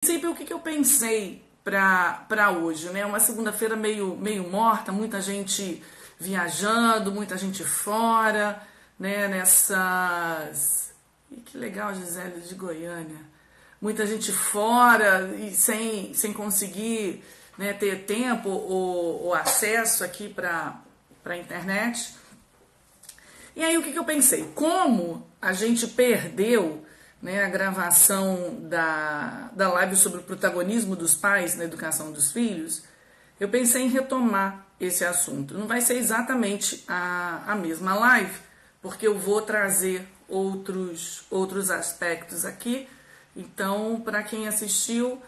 princípio, o que eu pensei para hoje, né? Uma segunda-feira meio morta, muita gente viajando, muita gente fora, né? Nessas... E que legal, Gisele, de Goiânia. Muita gente fora e sem conseguir, né, ter tempo ou acesso aqui para a internet. E aí o que eu pensei? Como a gente perdeu, né, a gravação da live sobre o protagonismo dos pais na educação dos filhos, eu pensei em retomar esse assunto. Não vai ser exatamente a mesma live, porque eu vou trazer outros aspectos aqui. Então, para quem assistiu,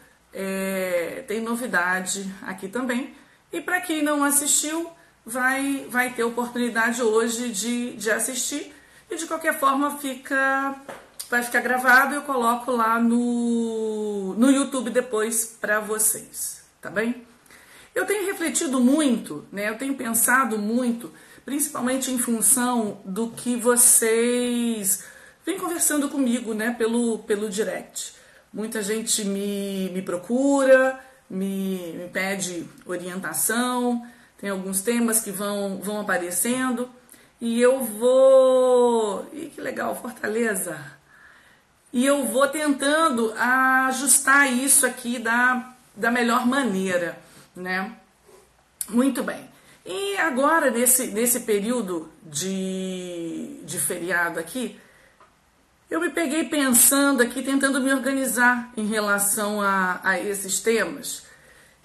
tem novidade aqui também. E para quem não assistiu, vai ter oportunidade hoje de assistir. E de qualquer forma vai ficar gravado e eu coloco lá no YouTube depois para vocês, tá bem? Eu tenho refletido muito, né? Eu tenho pensado muito, principalmente em função do que vocês vêm conversando comigo, né? Pelo direct. Muita gente me procura, me pede orientação, tem alguns temas que vão aparecendo e eu vou... Ih, que legal, Fortaleza! E eu vou tentando ajustar isso aqui da melhor maneira, né? Muito bem. E agora, nesse período de feriado aqui, eu me peguei pensando aqui, tentando me organizar em relação a esses temas.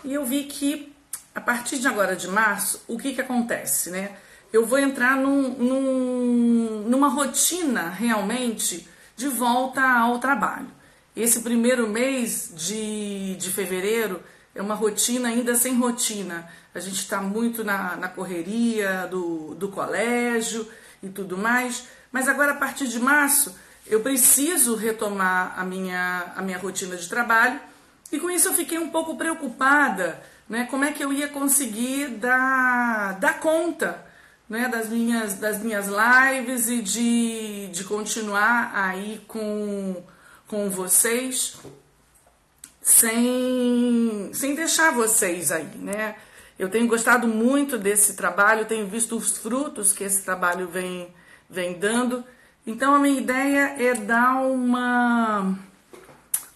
E eu vi que, a partir de agora de março, o que acontece, né? Eu vou entrar numa rotina realmente de volta ao trabalho. Esse primeiro mês de fevereiro é uma rotina ainda sem rotina. A gente está muito na correria do colégio e tudo mais. Mas agora, a partir de março, eu preciso retomar a minha rotina de trabalho. E com isso eu fiquei um pouco preocupada, né? Como é que eu ia conseguir dar conta, né, das minhas lives e de continuar aí com vocês sem deixar vocês aí, né? Eu tenho gostado muito desse trabalho, tenho visto os frutos que esse trabalho vem dando. Então a minha ideia é dar uma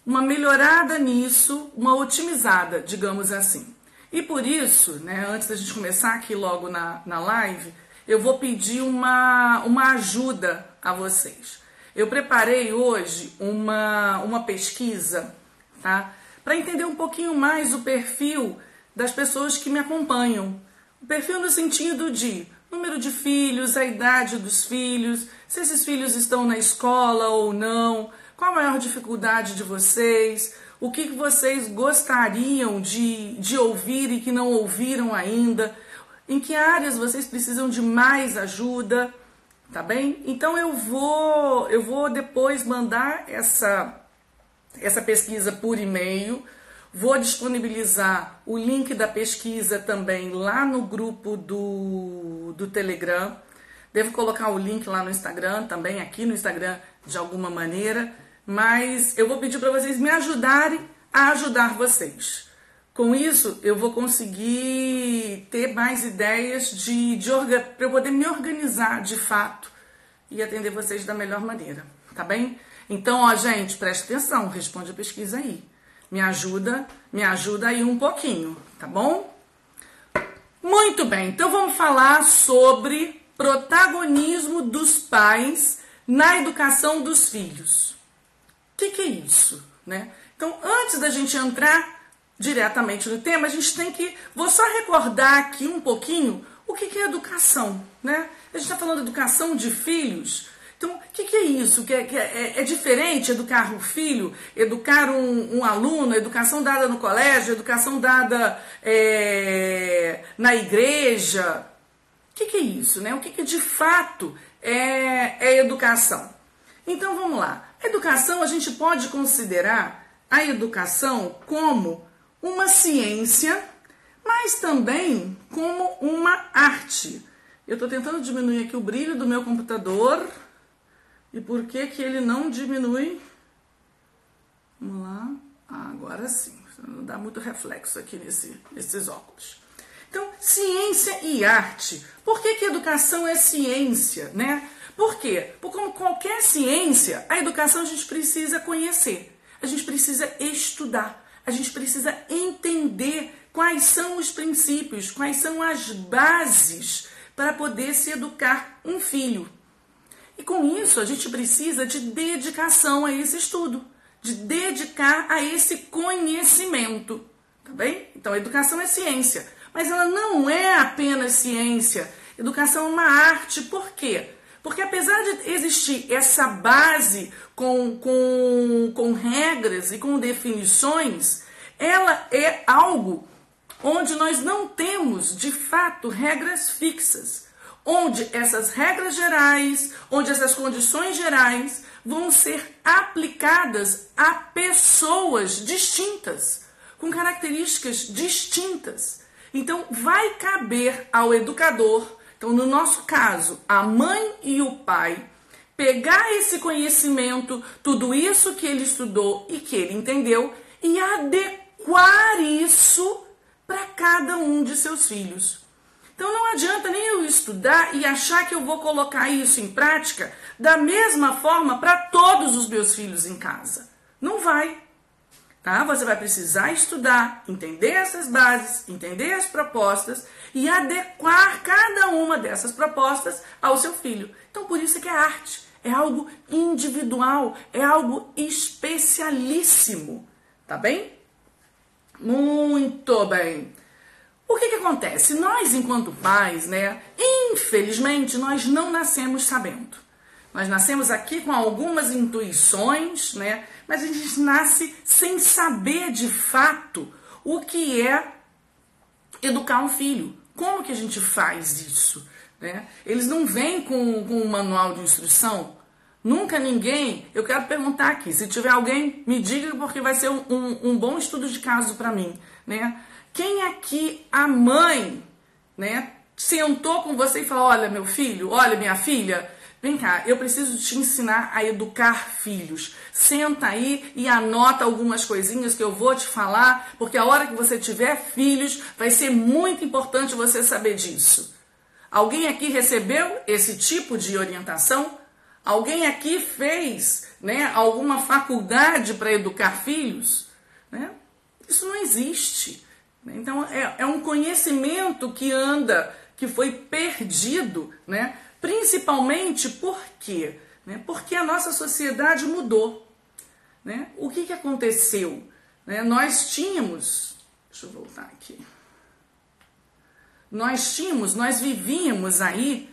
melhorada nisso, uma otimizada, digamos assim. E por isso, né, antes da gente começar aqui logo na live, eu vou pedir uma ajuda a vocês. Eu preparei hoje uma pesquisa, tá, para entender um pouquinho mais o perfil das pessoas que me acompanham. O perfil no sentido de número de filhos, a idade dos filhos, se esses filhos estão na escola ou não, qual a maior dificuldade de vocês, o que vocês gostariam de ouvir e que não ouviram ainda, em que áreas vocês precisam de mais ajuda, tá bem? Então eu vou depois mandar essa pesquisa por e-mail, vou disponibilizar o link da pesquisa também lá no grupo do Telegram, devo colocar o link lá no Instagram, também aqui no Instagram de alguma maneira, mas eu vou pedir para vocês me ajudarem a ajudar vocês. Com isso, eu vou conseguir ter mais ideias para eu poder me organizar de fato e atender vocês da melhor maneira, tá bem? Então, ó, gente, preste atenção, responde a pesquisa aí. Me ajuda aí um pouquinho, tá bom? Muito bem, então vamos falar sobre protagonismo dos pais na educação dos filhos. O que é isso, né? Então, antes da gente entrar diretamente no tema, a gente tem que... Vou só recordar aqui um pouquinho o que é educação, né? A gente está falando de educação de filhos. Então, o que é isso? É diferente educar um filho, educar um aluno, educação dada no colégio, educação dada na igreja. O que é isso, né? O que de fato é educação? Então, vamos lá. A educação, a gente pode considerar a educação como uma ciência, mas também como uma arte. Eu estou tentando diminuir aqui o brilho do meu computador. E por que ele não diminui? Vamos lá. Agora sim, não dá muito reflexo aqui nesses óculos. Então, ciência e arte. Por que educação é ciência, né? Por quê? Porque como qualquer ciência, a educação a gente precisa conhecer, a gente precisa estudar, a gente precisa entender quais são os princípios, quais são as bases para poder se educar um filho. E com isso a gente precisa de dedicação a esse estudo, de dedicar a esse conhecimento, tá bem? Então a educação é ciência, mas ela não é apenas ciência. Educação é uma arte, por quê? Porque apesar de existir essa base com regras e com definições, ela é algo onde nós não temos, de fato, regras fixas. Onde essas regras gerais, onde essas condições gerais vão ser aplicadas a pessoas distintas, com características distintas. Então, vai caber ao educador, então no nosso caso, a mãe e o pai, pegar esse conhecimento, tudo isso que ele estudou e que ele entendeu, e adequar isso para cada um de seus filhos. Então não adianta nem eu estudar e achar que eu vou colocar isso em prática da mesma forma para todos os meus filhos em casa. Não vai. Tá? Você vai precisar estudar, entender essas bases, entender as propostas e adequar cada uma dessas propostas ao seu filho. Então por isso é que é arte. É algo individual, é algo especialíssimo. Tá bem? Muito bem. O que acontece? Nós, enquanto pais, né, infelizmente, nós não nascemos sabendo. Nós nascemos aqui com algumas intuições, né, mas a gente nasce sem saber de fato o que é educar um filho. Como que a gente faz isso? Né? Eles não vêm com um manual de instrução. Nunca ninguém. Eu quero perguntar aqui, se tiver alguém, me diga, porque vai ser um bom estudo de caso para mim, né? Quem aqui, a mãe, né, sentou com você e falou: olha, meu filho, olha, minha filha, vem cá, eu preciso te ensinar a educar filhos. Senta aí e anota algumas coisinhas que eu vou te falar, porque a hora que você tiver filhos, vai ser muito importante você saber disso. Alguém aqui recebeu esse tipo de orientação? Alguém aqui fez, né, alguma faculdade para educar filhos? Né? Isso não existe. Então, é um conhecimento que anda, que foi perdido, né? Principalmente por quê? Né? Porque a nossa sociedade mudou. Né? O que aconteceu? Né? Nós deixa eu voltar aqui. Nós vivíamos aí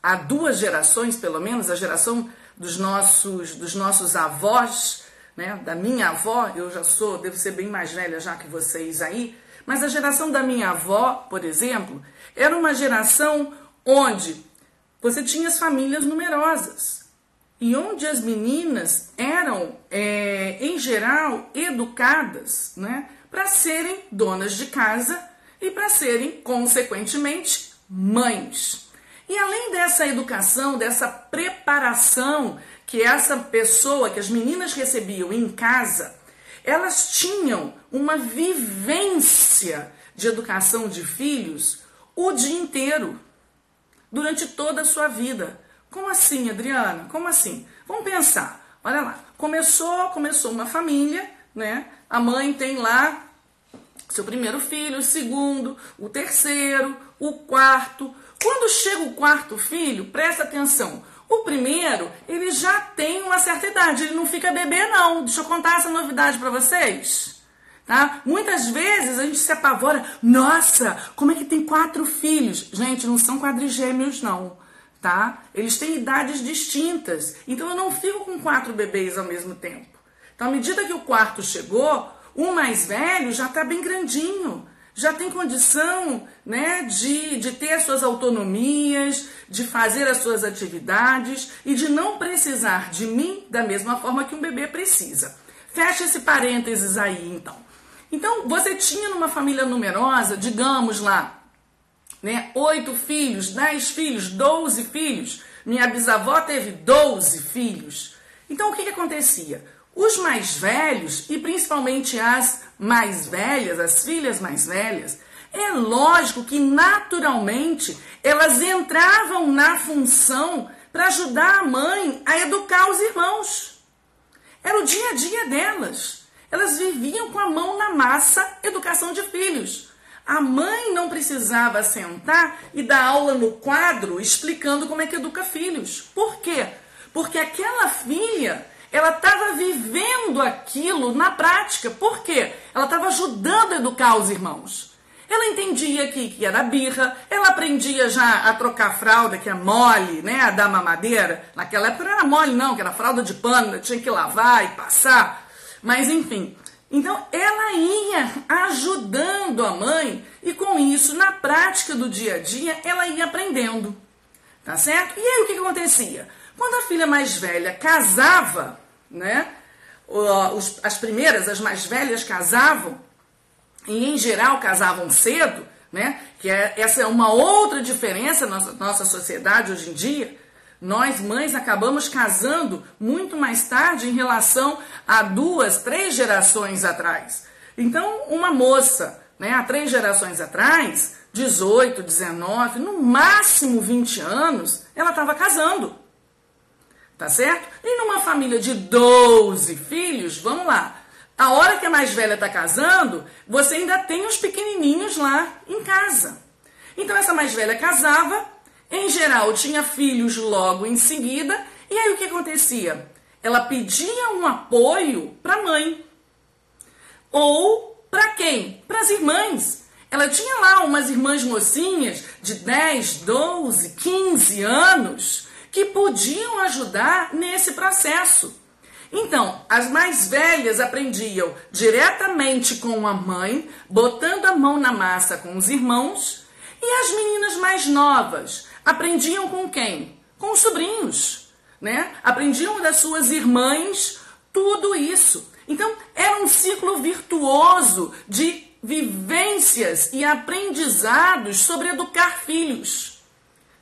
há 2 gerações, pelo menos, a geração dos nossos avós, né, da minha avó. Eu devo ser bem mais velha já que vocês aí, mas a geração da minha avó, por exemplo, era uma geração onde você tinha as famílias numerosas e onde as meninas eram, em geral, educadas, né, para serem donas de casa e para serem, consequentemente, mães. E além dessa educação, dessa preparação que que as meninas recebiam em casa, elas tinham uma vivência de educação de filhos o dia inteiro, durante toda a sua vida. Como assim, Adriana? Como assim? Vamos pensar. Olha lá, começou uma família, né? A mãe tem lá seu primeiro filho, o segundo, o terceiro, o quarto. Quando chega o 4º filho, presta atenção, o primeiro, ele já tem uma certa idade, ele não fica bebê não. Deixa eu contar essa novidade para vocês. Tá? Muitas vezes a gente se apavora, nossa, como é que tem 4 filhos? Gente, não são quadrigêmeos não, tá? Eles têm idades distintas, então eu não fico com 4 bebês ao mesmo tempo. Então, à medida que o 4º chegou, o mais velho já está bem grandinho, já tem condição, né, de ter as suas autonomias, de fazer as suas atividades e de não precisar de mim da mesma forma que um bebê precisa. Fecha esse parênteses aí, então. Então, você tinha numa família numerosa, digamos lá, né, 8 filhos, 10 filhos, 12 filhos. Minha bisavó teve 12 filhos. Então, o que acontecia? os mais velhos, e principalmente as mais velhas, as filhas mais velhas, é lógico que naturalmente elas entravam na função para ajudar a mãe a educar os irmãos. Era o dia a dia delas. Elas viviam com a mão na massa, educação de filhos. A mãe não precisava sentar e dar aula no quadro explicando como é que educa filhos. Por quê? Porque aquela filha, ela estava vivendo aquilo na prática. Por quê? Ela estava ajudando a educar os irmãos. Ela entendia que era birra, ela aprendia já a trocar fralda, que é mole, né? A dar mamadeira. Naquela época não era mole não, que era fralda de pano, tinha que lavar e passar. Mas enfim, então ela ia ajudando a mãe e com isso, na prática do dia a dia, ela ia aprendendo. Tá certo? E aí o que acontecia? Quando a filha mais velha casava, né? As primeiras, as mais velhas casavam, e em geral casavam cedo, né? Essa é uma outra diferença na nossa sociedade hoje em dia. Nós, mães, acabamos casando muito mais tarde em relação a 2, 3 gerações atrás. Então, uma moça, né, há 3 gerações atrás, 18, 19, no máximo 20 anos, ela estava casando. Tá certo? E numa família de 12 filhos, vamos lá. A hora que a mais velha está casando, você ainda tem os pequenininhos lá em casa. Então essa mais velha casava, em geral tinha filhos logo em seguida, e aí o que acontecia? Ela pedia um apoio para a mãe. Ou para quem? Para as irmãs. Ela tinha lá umas irmãs mocinhas de 10, 12, 15 anos que podiam ajudar nesse processo. Então, as mais velhas aprendiam diretamente com a mãe, botando a mão na massa com os irmãos, e as meninas mais novas aprendiam com quem? Com os sobrinhos, né? Aprendiam das suas irmãs tudo isso. Então, era um ciclo virtuoso de vivências e aprendizados sobre educar filhos,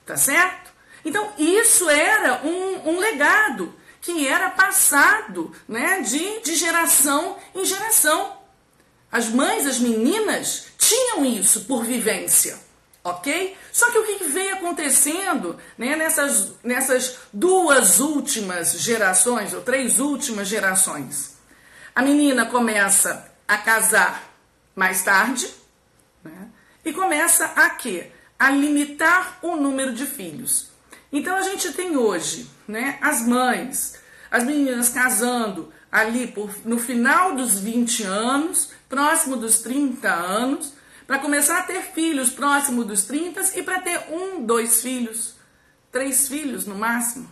tá certo? Então, isso era um legado que era passado, né, de geração em geração. As mães, as meninas, tinham isso por vivência, ok? Só que o que veio acontecendo, né, nessas 2 últimas gerações, ou 3 últimas gerações? A menina começa a casar mais tarde, né, e começa a quê? A limitar o número de filhos. Então a gente tem hoje, né, as mães, as meninas casando ali no final dos 20 anos, próximo dos 30 anos, para começar a ter filhos próximo dos 30 e para ter 1, 2 filhos, 3 filhos no máximo.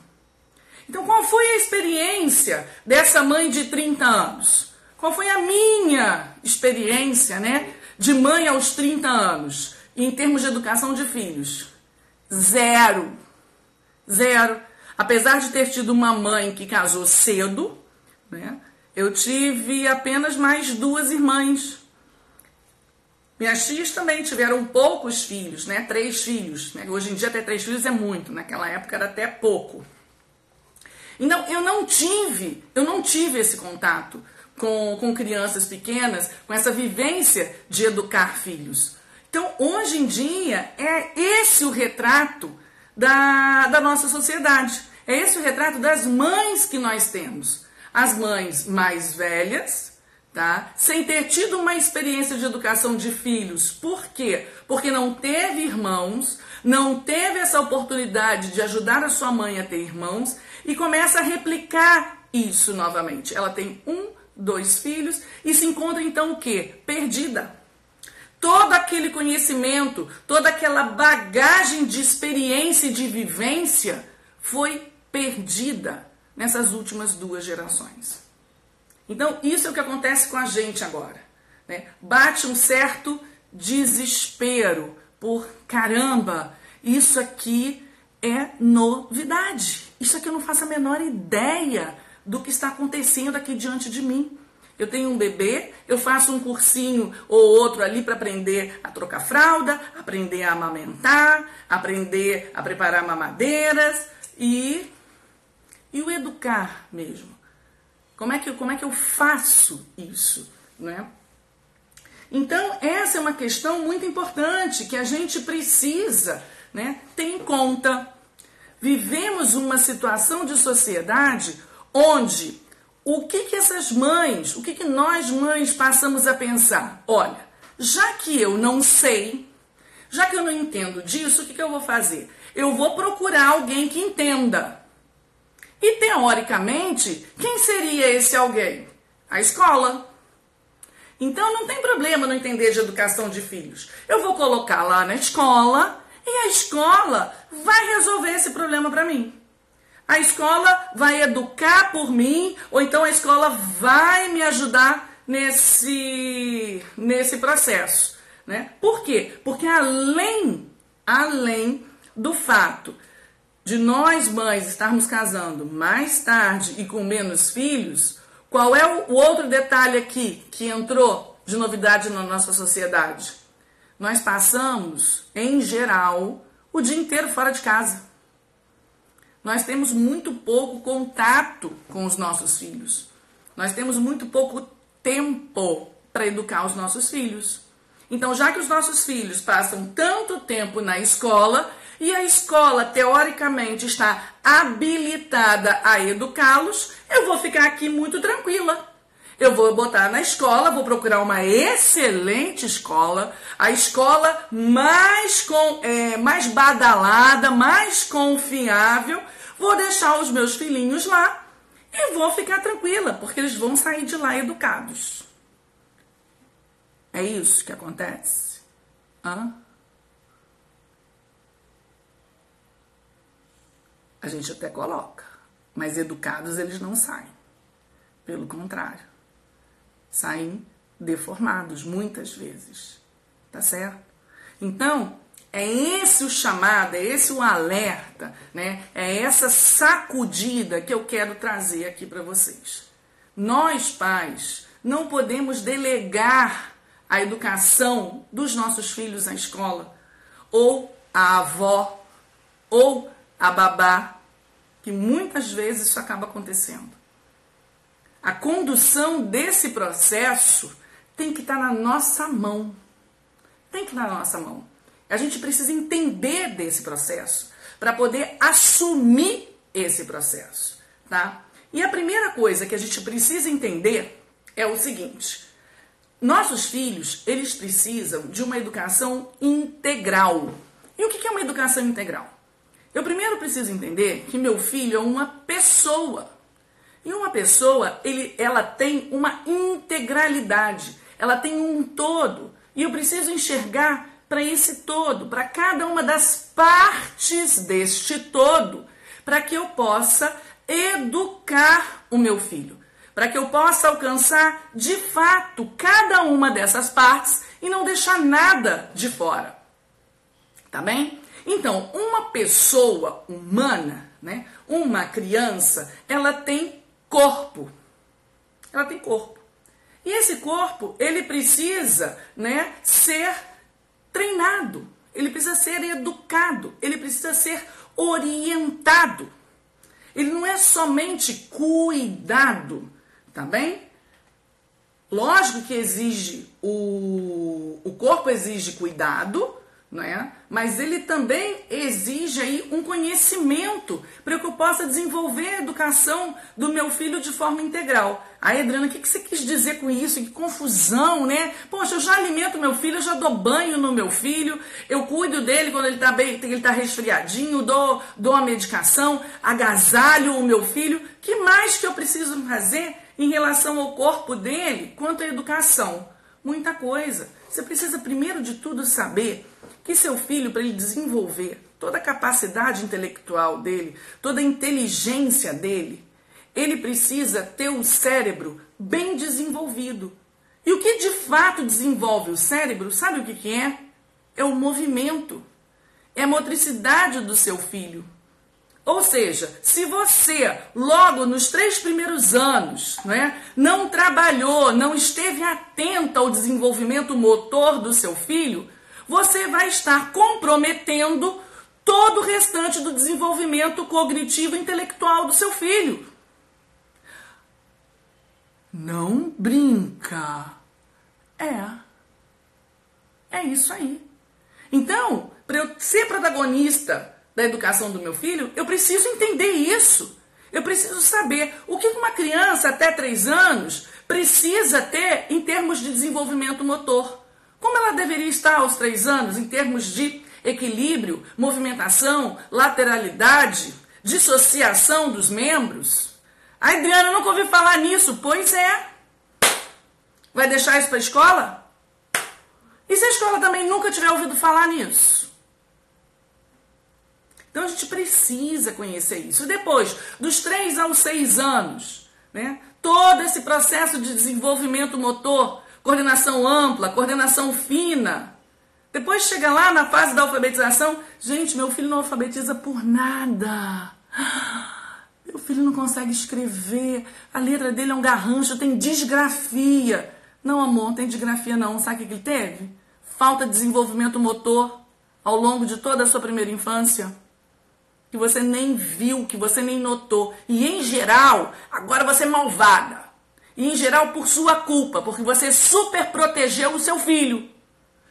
Então qual foi a experiência dessa mãe de 30 anos? Qual foi a minha experiência, né, de mãe aos 30 anos, em termos de educação de filhos? Zero. Apesar de ter tido uma mãe que casou cedo, né, eu tive apenas mais 2 irmãs. Minhas tias também tiveram poucos filhos, né, 3 filhos. Né? Hoje em dia até 3 filhos é muito, naquela época era até pouco. Então eu não tive esse contato com crianças pequenas, com essa vivência de educar filhos. Então hoje em dia é esse o retrato da nossa sociedade. É esse o retrato das mães que nós temos. As mães mais velhas, tá? Sem ter tido uma experiência de educação de filhos. Por quê? Porque não teve irmãos, não teve essa oportunidade de ajudar a sua mãe a ter irmãos e começa a replicar isso novamente. Ela tem 1, 2 filhos e se encontra então o quê? Perdida. Todo aquele conhecimento, toda aquela bagagem de experiência e de vivência foi perdida nessas últimas 2 gerações. Então, isso é o que acontece com a gente agora, né? Bate um certo desespero por, caramba, isso aqui é novidade. Isso aqui eu não faço a menor ideia do que está acontecendo aqui diante de mim. Eu tenho um bebê, eu faço um cursinho ou outro ali para aprender a trocar fralda, aprender a amamentar, aprender a preparar mamadeiras e o educar mesmo. Como é que eu faço isso, né? Então, essa é uma questão muito importante que a gente precisa, né, ter em conta. Vivemos uma situação de sociedade onde o que essas mães, o que nós mães passamos a pensar? Olha, já que eu não sei, já que eu não entendo disso, o que eu vou fazer? Eu vou procurar alguém que entenda. E, teoricamente, quem seria esse alguém? A escola. Então, não tem problema não entender de educação de filhos. Eu vou colocar lá na escola e a escola vai resolver esse problema para mim. A escola vai educar por mim, ou então a escola vai me ajudar nesse processo, né? Por quê? Porque além do fato de nós mães estarmos casando mais tarde e com menos filhos, qual é o outro detalhe aqui que entrou de novidade na nossa sociedade? Nós passamos, em geral, o dia inteiro fora de casa. Nós temos muito pouco contato com os nossos filhos. Nós temos muito pouco tempo para educar os nossos filhos. Então, já que os nossos filhos passam tanto tempo na escola e a escola, teoricamente, está habilitada a educá-los, eu vou ficar aqui muito tranquila. Eu vou botar na escola, vou procurar uma excelente escola, a escola mais badalada, mais confiável. Vou deixar os meus filhinhos lá e vou ficar tranquila, porque eles vão sair de lá educados. É isso que acontece? Hã? A gente até coloca, mas educados eles não saem. Pelo contrário, saem deformados muitas vezes. Tá certo? Então, é esse o chamado, é esse o alerta, né? É essa sacudida que eu quero trazer aqui para vocês. Nós, pais, não podemos delegar a educação dos nossos filhos na escola, ou a avó, ou a babá, que muitas vezes isso acaba acontecendo. A condução desse processo tem que estar na nossa mão. Tem que estar na nossa mão. A gente precisa entender desse processo para poder assumir esse processo, tá? E a primeira coisa que a gente precisa entender é o seguinte: nossos filhos, eles precisam de uma educação integral. E o que é uma educação integral? Eu primeiro preciso entender que meu filho é uma pessoa. E uma pessoa, ela tem uma integralidade, ela tem um todo. E eu preciso enxergar para esse todo, para cada uma das partes deste todo, para que eu possa educar o meu filho, para que eu possa alcançar de fato cada uma dessas partes e não deixar nada de fora. Tá bem? Então, uma pessoa humana, né, uma criança, ela tem corpo. Ela tem corpo. E esse corpo, ele precisa, né, ser treinado, ele precisa ser educado, ele precisa ser orientado. Ele não é somente cuidado, tá bem? Lógico que exige, o corpo exige cuidado, não é? Mas ele também exige aí um conhecimento para que eu possa desenvolver a educação do meu filho de forma integral. Aí, Adriana, o que você quis dizer com isso? Que confusão, né? Poxa, eu já alimento meu filho, eu já dou banho no meu filho, eu cuido dele quando ele está bem, ele está resfriadinho, dou a medicação, agasalho o meu filho. Que mais que eu preciso fazer em relação ao corpo dele quanto à educação? Muita coisa. Você precisa, primeiro de tudo, saber que seu filho, para ele desenvolver toda a capacidade intelectual dele, toda a inteligência dele, ele precisa ter um cérebro bem desenvolvido. E o que de fato desenvolve o cérebro, sabe o que é? É o movimento, é a motricidade do seu filho. Ou seja, se você, logo nos 3 primeiros anos, não trabalhou, não esteve atento ao desenvolvimento motor do seu filho, você vai estar comprometendo todo o restante do desenvolvimento cognitivo e intelectual do seu filho. Não brinca. É isso aí. Então, para eu ser protagonista da educação do meu filho, eu preciso entender isso. Eu preciso saber o que uma criança até 3 anos precisa ter em termos de desenvolvimento motor. Como ela deveria estar aos 3 anos em termos de equilíbrio, movimentação, lateralidade, dissociação dos membros. A Adriana nunca ouviu falar nisso. Pois é. Vai deixar isso para a escola? E se a escola também nunca tiver ouvido falar nisso? Então a gente precisa conhecer isso. E depois, dos 3 aos 6 anos, né, todo esse processo de desenvolvimento motor, coordenação ampla, coordenação fina. Depois chega lá na fase da alfabetização. Gente, meu filho não alfabetiza por nada. Meu filho não consegue escrever. A letra dele é um garrancho, tem disgrafia. Não, amor, não tem disgrafia não. Sabe o que ele teve? Falta de desenvolvimento motor ao longo de toda a sua primeira infância. Que você nem viu, que você nem notou. E em geral, agora você é malvada. E em geral por sua culpa, porque você super protegeu o seu filho.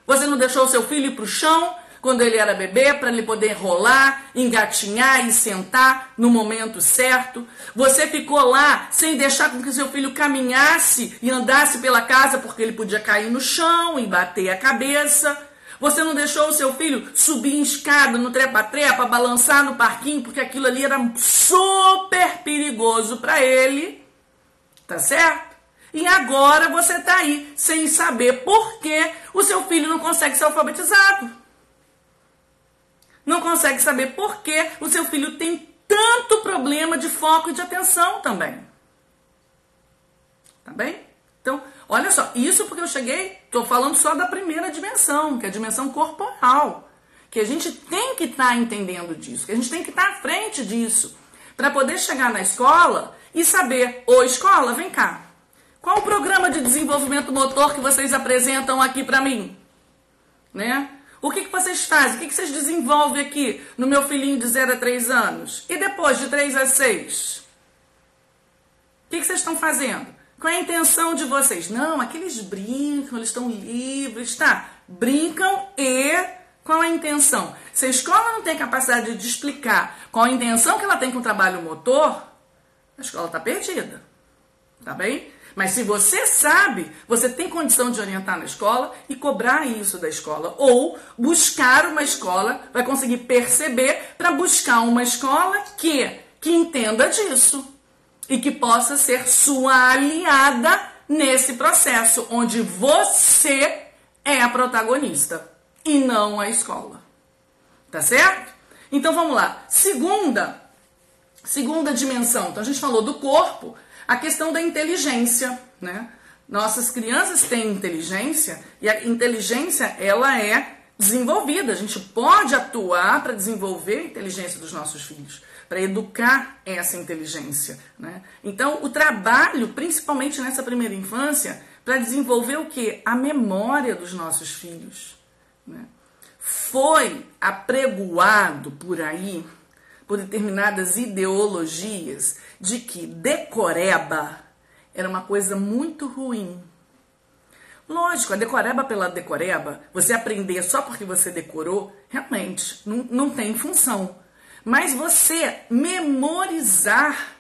Você não deixou o seu filho ir para o chão quando ele era bebê, para ele poder rolar, engatinhar e sentar no momento certo. Você ficou lá sem deixar com que seu filho caminhasse e andasse pela casa, porque ele podia cair no chão e bater a cabeça. Você não deixou o seu filho subir em escada, no trepa-trepa, balançar no parquinho, porque aquilo ali era super perigoso para ele. Tá certo? E agora você tá aí sem saber por que o seu filho não consegue ser alfabetizado. Não consegue saber por que o seu filho tem tanto problema de foco e de atenção também. Tá bem? Então, olha só, isso porque eu tô falando só da primeira dimensão, que é a dimensão corporal. Que a gente tem que estar entendendo disso, que a gente tem que estar à frente disso, para poder chegar na escola e saber, ô escola, vem cá, qual o programa de desenvolvimento motor que vocês apresentam aqui para mim? Né? O que vocês fazem? O que vocês desenvolvem aqui no meu filhinho de 0 a 3 anos? E depois de 3 a 6? O que vocês estão fazendo? Qual é a intenção de vocês? Não, aqui eles brincam, eles estão livres, tá? Brincam e qual é a intenção? Se a escola não tem capacidade de explicar qual a intenção que ela tem com o trabalho motor, a escola está perdida, tá bem? Mas se você sabe, você tem condição de orientar na escola e cobrar isso da escola. Ou buscar uma escola, vai conseguir perceber para buscar uma escola que entenda disso. E que possa ser sua aliada nesse processo, onde você é a protagonista e não a escola. Tá certo? Então vamos lá. Segunda dimensão. Então a gente falou do corpo, a questão da inteligência, né? Nossas crianças têm inteligência e a inteligência ela é desenvolvida. A gente pode atuar para desenvolver a inteligência dos nossos filhos, para educar essa inteligência, né? Então, o trabalho, principalmente nessa primeira infância, para desenvolver o quê? A memória dos nossos filhos, né? Foi apregoado por aí, por determinadas ideologias, de que decoreba era uma coisa muito ruim. Lógico, a decoreba pela decoreba, você aprender só porque você decorou, realmente não tem função. Mas você memorizar,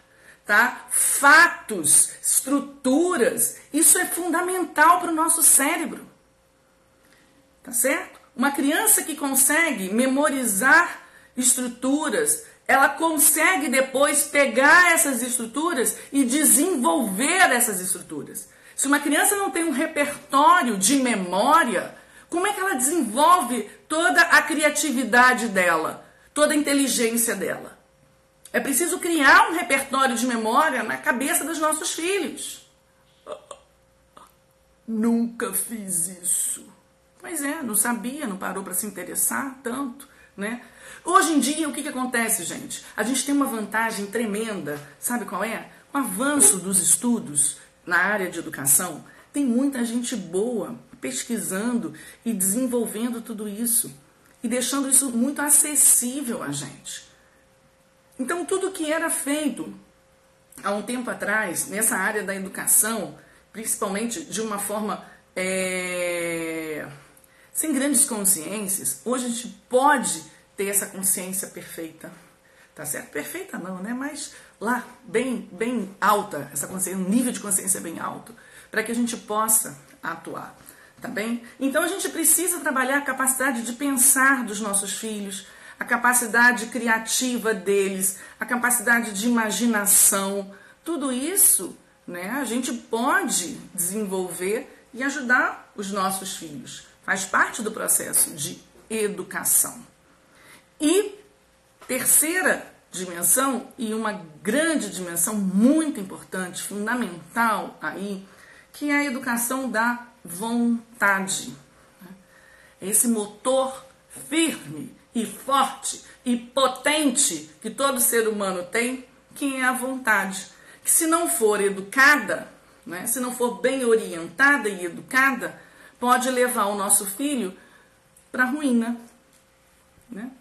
tá? Fatos, estruturas, isso é fundamental para o nosso cérebro. Tá certo? Uma criança que consegue memorizar estruturas, ela consegue depois pegar essas estruturas e desenvolver essas estruturas. Se uma criança não tem um repertório de memória, como é que ela desenvolve toda a criatividade dela? Toda a inteligência dela. É preciso criar um repertório de memória na cabeça dos nossos filhos. Nunca fiz isso. Pois é, não sabia, não parou para se interessar tanto, né? Hoje em dia, o que acontece, gente? A gente tem uma vantagem tremenda, sabe qual é? O avanço dos estudos na área de educação, tem muita gente boa pesquisando e desenvolvendo tudo isso. E deixando isso muito acessível a gente. Então, tudo que era feito há um tempo atrás, nessa área da educação, principalmente de uma forma sem grandes consciências, hoje a gente pode ter essa consciência perfeita, tá certo? Perfeita não, né? Mas lá, bem alta, essa consciência, um nível de consciência bem alto, para que a gente possa atuar, tá bem? Então a gente precisa trabalhar a capacidade de pensar dos nossos filhos, a capacidade criativa deles, a capacidade de imaginação, tudo isso, né, a gente pode desenvolver e ajudar os nossos filhos. Faz parte do processo de educação. E terceira dimensão, e uma grande dimensão muito importante, fundamental aí, que é a educação da vontade. Esse motor firme e forte e potente que todo ser humano tem, que é a vontade. Que se não for educada, né, se não for bem orientada e educada, pode levar o nosso filho para a ruína, né,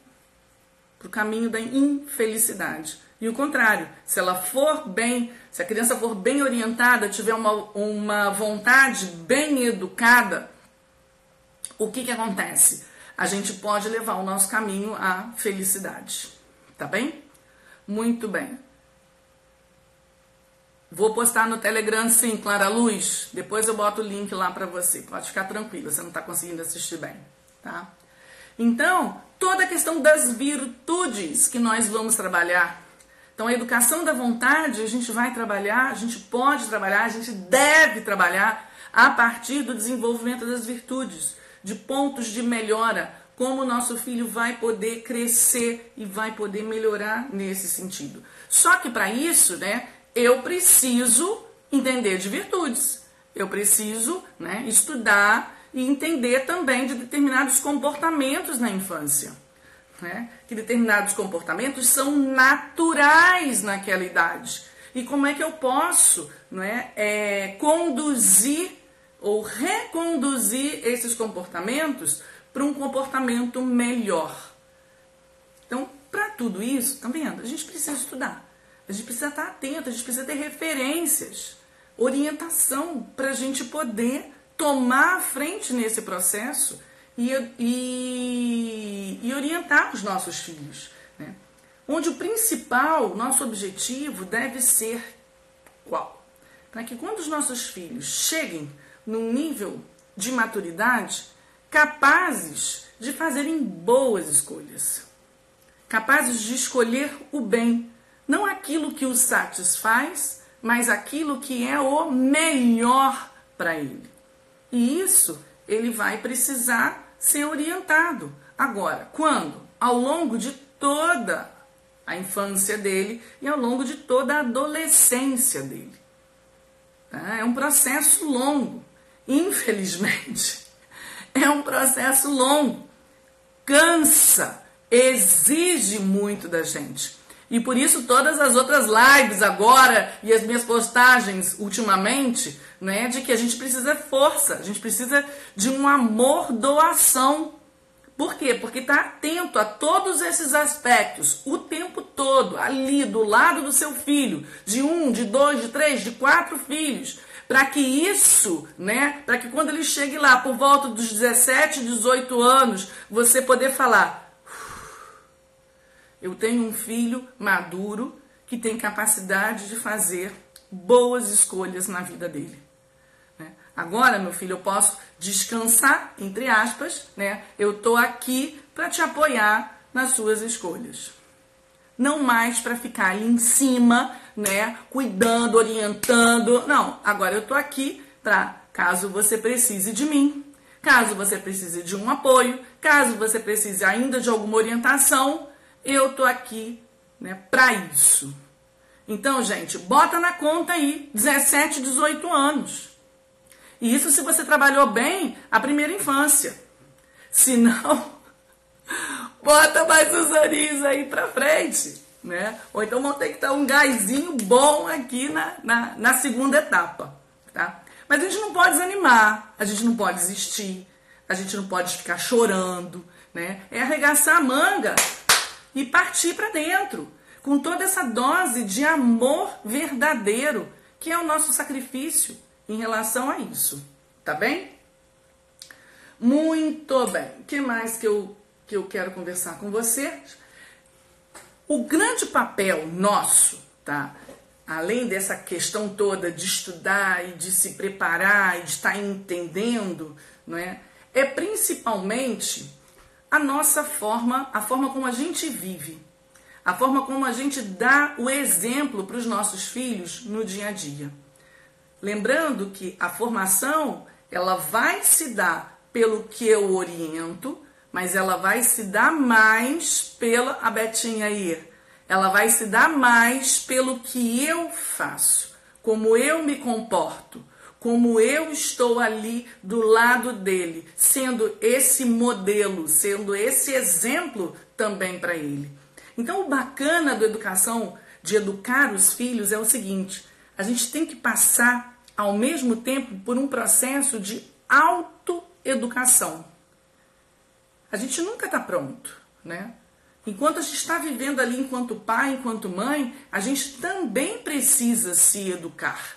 para o caminho da infelicidade. E o contrário, se a criança for bem orientada, tiver uma vontade bem educada, o que acontece? A gente pode levar o nosso caminho à felicidade. Tá bem? Muito bem. Vou postar no Telegram, sim, Clara Luz. Depois eu boto o link lá para você. Pode ficar tranquila, você não está conseguindo assistir bem, tá? Então, toda a questão das virtudes que nós vamos trabalhar. Então, a educação da vontade, a gente vai trabalhar, a gente pode trabalhar, a gente deve trabalhar a partir do desenvolvimento das virtudes, de pontos de melhora, como o nosso filho vai poder crescer e vai poder melhorar nesse sentido. Só que para isso, né, eu preciso entender de virtudes. Eu preciso, né, estudar e entender também de determinados comportamentos na infância. Né? Que determinados comportamentos são naturais naquela idade. E como é que eu posso, né, conduzir ou reconduzir esses comportamentos para um comportamento melhor. Então, para tudo isso, tá vendo? A gente precisa estudar, a gente precisa estar atento, a gente precisa ter referências, orientação para a gente poder tomar a frente nesse processo e orientar os nossos filhos. Né? Onde o principal, nosso objetivo deve ser qual? Para que quando os nossos filhos cheguem num nível de maturidade, capazes de fazerem boas escolhas, capazes de escolher o bem, não aquilo que os satisfaz, mas aquilo que é o melhor para ele. E isso ele vai precisar ser orientado. Agora, quando? Ao longo de toda a infância dele e ao longo de toda a adolescência dele. Tá? É um processo longo. Infelizmente, é um processo longo, cansa, exige muito da gente. E por isso todas as outras lives agora e as minhas postagens ultimamente, né, de que a gente precisa de força, a gente precisa de um amor doação. Por quê? Porque está atento a todos esses aspectos o tempo todo, ali do lado do seu filho, de 1, de 2, de 3, de 4 filhos, para que isso, né, para que quando ele chegue lá por volta dos 17, 18 anos, você poder falar: eu tenho um filho maduro que tem capacidade de fazer boas escolhas na vida dele. Né? Agora, meu filho, eu posso descansar, entre aspas, né? Eu estou aqui para te apoiar nas suas escolhas. Não mais para ficar ali em cima, né, cuidando, orientando. Não, agora eu estou aqui para, caso você precise de mim, caso você precise de um apoio, caso você precise ainda de alguma orientação, eu estou aqui, né, para isso. Então, gente, bota na conta aí, 17, 18 anos. E isso se você trabalhou bem a primeira infância. Se não, bota mais os aninhos aí pra frente, né? Ou então vão ter que dar um gásinho bom aqui na segunda etapa, tá? Mas a gente não pode desanimar, a gente não pode desistir, a gente não pode ficar chorando, né? É arregaçar a manga e partir para dentro. com toda essa dose de amor verdadeiro, que é o nosso sacrifício em relação a isso. Tá bem? Muito bem. O que mais que eu quero conversar com vocês? O grande papel nosso, tá? Além dessa questão toda de estudar e de se preparar e de estar entendendo, não é? É principalmente a nossa forma, a forma como a gente vive, a forma como a gente dá o exemplo para os nossos filhos no dia a dia. Lembrando que a formação, ela vai se dar pelo que eu oriento, mas ela vai se dar mais pela, a Betinha aí, ela vai se dar mais pelo que eu faço, como eu me comporto, como eu estou ali do lado dele, sendo esse modelo, sendo esse exemplo também para ele. Então, o bacana da educação, de educar os filhos, é o seguinte: a gente tem que passar, ao mesmo tempo, por um processo de autoeducação. A gente nunca está pronto, né? Enquanto a gente está vivendo ali enquanto pai, enquanto mãe, a gente também precisa se educar.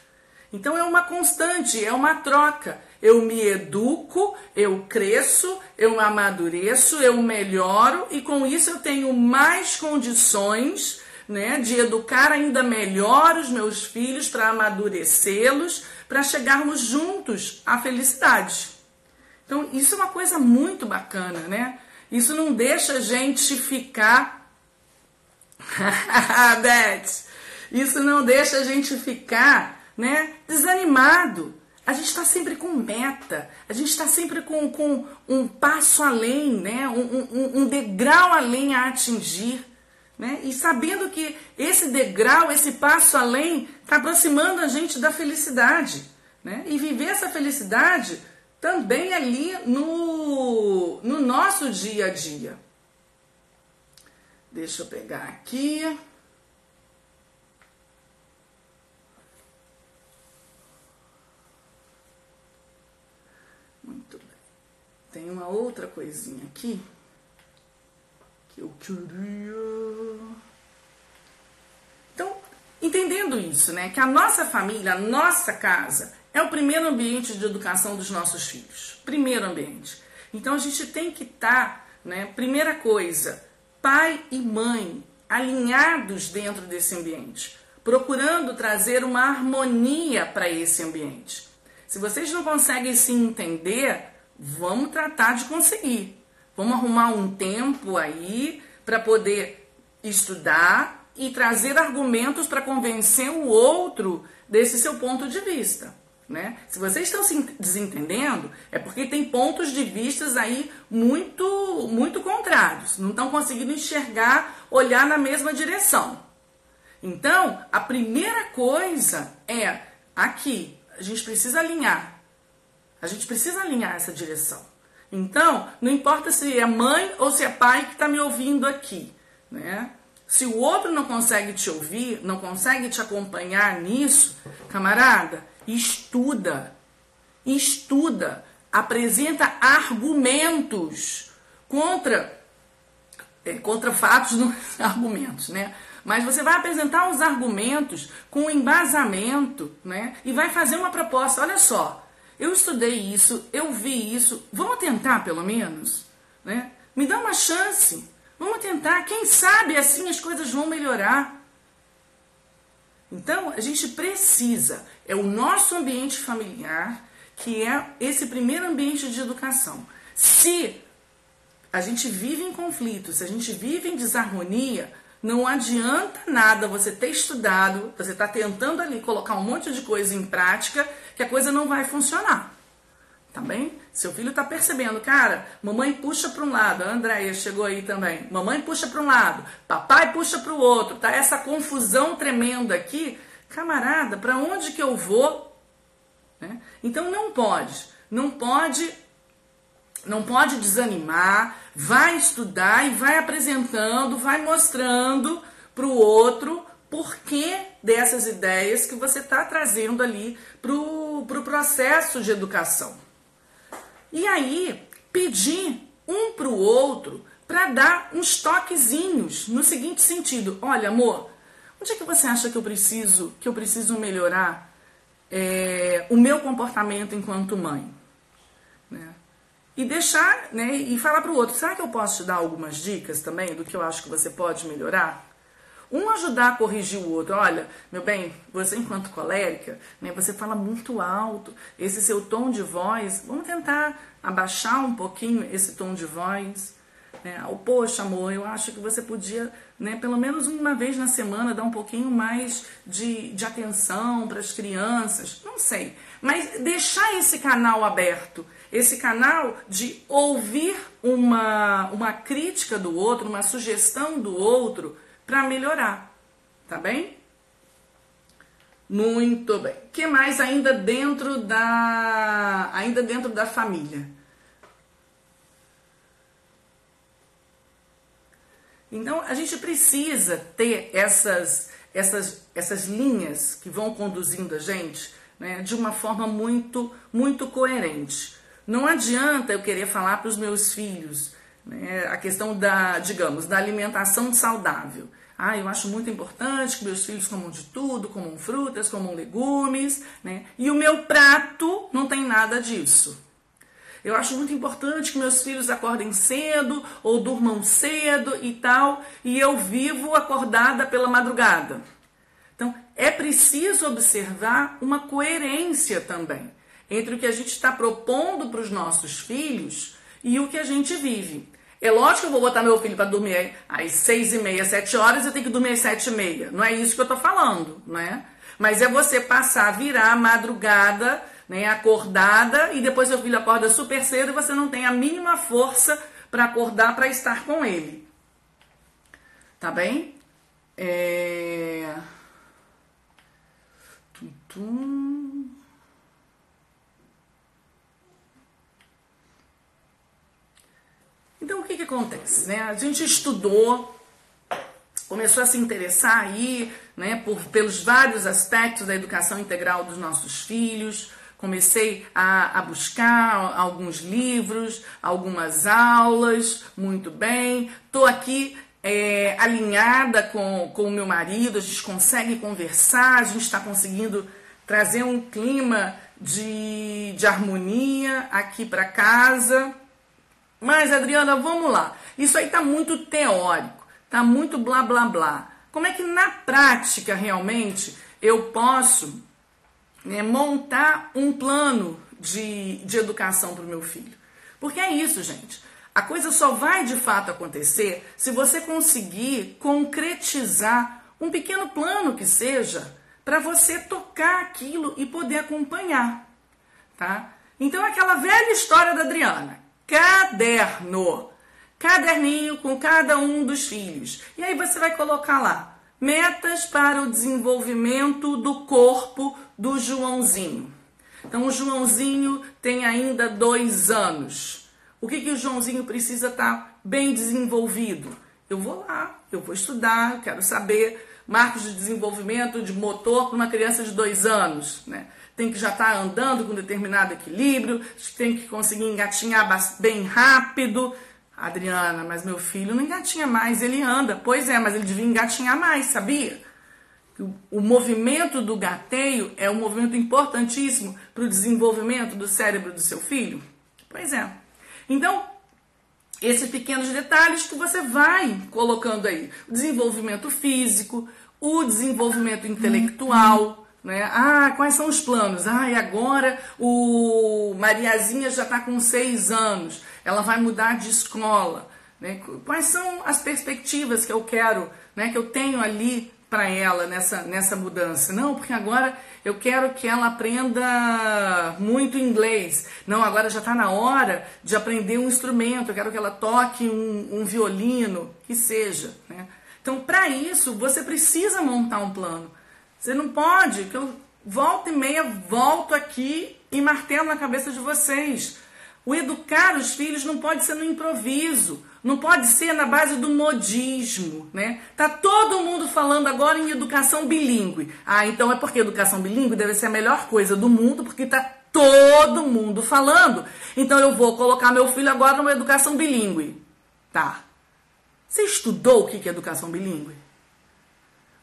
Então é uma constante, é uma troca. Eu me educo, eu cresço, eu amadureço, eu melhoro e com isso eu tenho mais condições, né, de educar ainda melhor os meus filhos, para amadurecê-los, para chegarmos juntos à felicidade. Então isso é uma coisa muito bacana, né? Isso não deixa a gente ficar... Beth, isso não deixa a gente ficar, né, desanimado. A gente está sempre com meta, a gente está sempre com um passo além, né, um degrau além a atingir, né, e sabendo que esse degrau, esse passo além, está aproximando a gente da felicidade, né, e viver essa felicidade também ali no nosso dia a dia. Deixa eu pegar aqui. Muito bem. Tem uma outra coisinha aqui que eu queria... Então, entendendo isso, né? Que a nossa família, a nossa casa, é o primeiro ambiente de educação dos nossos filhos. Primeiro ambiente. Então, a gente tem que estar, né? Primeira coisa, pai e mãe alinhados dentro desse ambiente, procurando trazer uma harmonia para esse ambiente. Se vocês não conseguem se entender, vamos tratar de conseguir. Vamos arrumar um tempo aí para poder estudar e trazer argumentos para convencer o outro desse seu ponto de vista, né? Se vocês estão se desentendendo, é porque tem pontos de vistas aí muito contrários. Não estão conseguindo enxergar, olhar na mesma direção. Então, a primeira coisa é aqui. A gente precisa alinhar. A gente precisa alinhar essa direção. Então, não importa se é mãe ou se é pai que está me ouvindo aqui, né? Se o outro não consegue te ouvir, não consegue te acompanhar nisso, camarada, estuda. Estuda. Apresenta argumentos contra fatos, não argumentos, né? Mas você vai apresentar os argumentos com embasamento, né? E vai fazer uma proposta. Olha só, eu estudei isso, eu vi isso, vamos tentar pelo menos, né? Me dá uma chance, vamos tentar. Quem sabe assim as coisas vão melhorar. Então, a gente precisa, é o nosso ambiente familiar, que é esse primeiro ambiente de educação. Se a gente vive em conflito, se a gente vive em desarmonia, não adianta nada você ter estudado, você está tentando ali colocar um monte de coisa em prática, que a coisa não vai funcionar. Tá bem? Seu filho está percebendo, cara, mamãe puxa para um lado, a Andréia chegou aí também, mamãe puxa para um lado, papai puxa para o outro, tá essa confusão tremenda aqui, camarada, para onde que eu vou? Né? Então não pode desanimar, vai estudar e vai apresentando, vai mostrando para o outro porquê dessas ideias que você está trazendo ali para o processo de educação. E aí, pedir um para o outro para dar uns toquezinhos no seguinte sentido: olha, amor, onde é que você acha que eu preciso melhorar o meu comportamento enquanto mãe? Né? E deixar, né, e falar para o outro: será que eu posso te dar algumas dicas também do que eu acho que você pode melhorar? Um ajudar a corrigir o outro. Olha, meu bem, você enquanto colérica, né, você fala muito alto, esse seu tom de voz, vamos tentar abaixar um pouquinho esse tom de voz. Né? Poxa, amor, eu acho que você podia, né, pelo menos uma vez na semana, dar um pouquinho mais de atenção para as crianças. Não sei, mas deixar esse canal aberto, esse canal de ouvir uma crítica do outro, uma sugestão do outro, para melhorar, tá bem? Muito bem. O que mais ainda dentro da família? Então, a gente precisa ter essas linhas que vão conduzindo a gente, né, de uma forma muito, muito coerente. Não adianta eu querer falar para os meus filhos, né, a questão da alimentação saudável. Eu acho muito importante que meus filhos comam de tudo, comam frutas, comam legumes, né? E o meu prato não tem nada disso. Eu acho muito importante que meus filhos acordem cedo ou durmam cedo e tal, e eu vivo acordada pela madrugada. Então, é preciso observar uma coerência também entre o que a gente está propondo para os nossos filhos e o que a gente vive. É lógico que eu vou botar meu filho para dormir às 6h30, 7 horas, eu tenho que dormir às 7h30. Não é isso que eu estou falando, né? Mas é você virar a madrugada, né, acordada, e depois seu filho acorda super cedo e você não tem a mínima força para acordar para estar com ele. Tá bem? Então, o que acontece, né? A gente estudou, começou a se interessar aí, né, pelos vários aspectos da educação integral dos nossos filhos. Comecei a buscar alguns livros, algumas aulas, muito bem. Estou aqui alinhada com o meu marido, a gente consegue conversar, a gente está conseguindo trazer um clima de harmonia aqui para casa. Mas, Adriana, vamos lá. Isso aí está muito teórico, está muito blá, blá, blá. Como é que na prática, realmente, eu posso, né, montar um plano de educação para o meu filho? Porque é isso, gente. A coisa só vai, de fato, acontecer se você conseguir concretizar um pequeno plano que seja para você tocar aquilo e poder acompanhar, tá? Então, aquela velha história da Adriana. Caderninho com cada um dos filhos. E aí você vai colocar lá: metas para o desenvolvimento do corpo do Joãozinho. Então o Joãozinho tem ainda 2 anos. O que o Joãozinho precisa estar bem desenvolvido? Eu vou lá, eu vou estudar, eu quero saber marcos de desenvolvimento de motor para uma criança de 2 anos, né? Tem que já estar andando com determinado equilíbrio, tem que conseguir engatinhar bem rápido. Adriana, mas meu filho não engatinha mais, ele anda. Pois é, mas ele devia engatinhar mais, sabia? O movimento do gateio é um movimento importantíssimo para o desenvolvimento do cérebro do seu filho. Pois é. Então, esses pequenos detalhes que você vai colocando aí. O desenvolvimento físico, o desenvolvimento intelectual, né? Quais são os planos? E agora o Mariazinha já está com 6 anos, ela vai mudar de escola, né? Quais são as perspectivas que eu quero, né, que eu tenho ali para ela nessa mudança? Não, porque agora eu quero que ela aprenda muito inglês. Não, agora já está na hora de aprender um instrumento, eu quero que ela toque um violino, que seja, né? Então, para isso, você precisa montar um plano. Você não pode, que eu volta e meia volto aqui e martelo na cabeça de vocês. O educar os filhos não pode ser no improviso, não pode ser na base do modismo, né? Tá todo mundo falando agora em educação bilíngue. Então é porque educação bilíngue deve ser a melhor coisa do mundo, porque tá todo mundo falando. Então eu vou colocar meu filho agora numa educação bilíngue. Tá. Você estudou o que é educação bilíngue?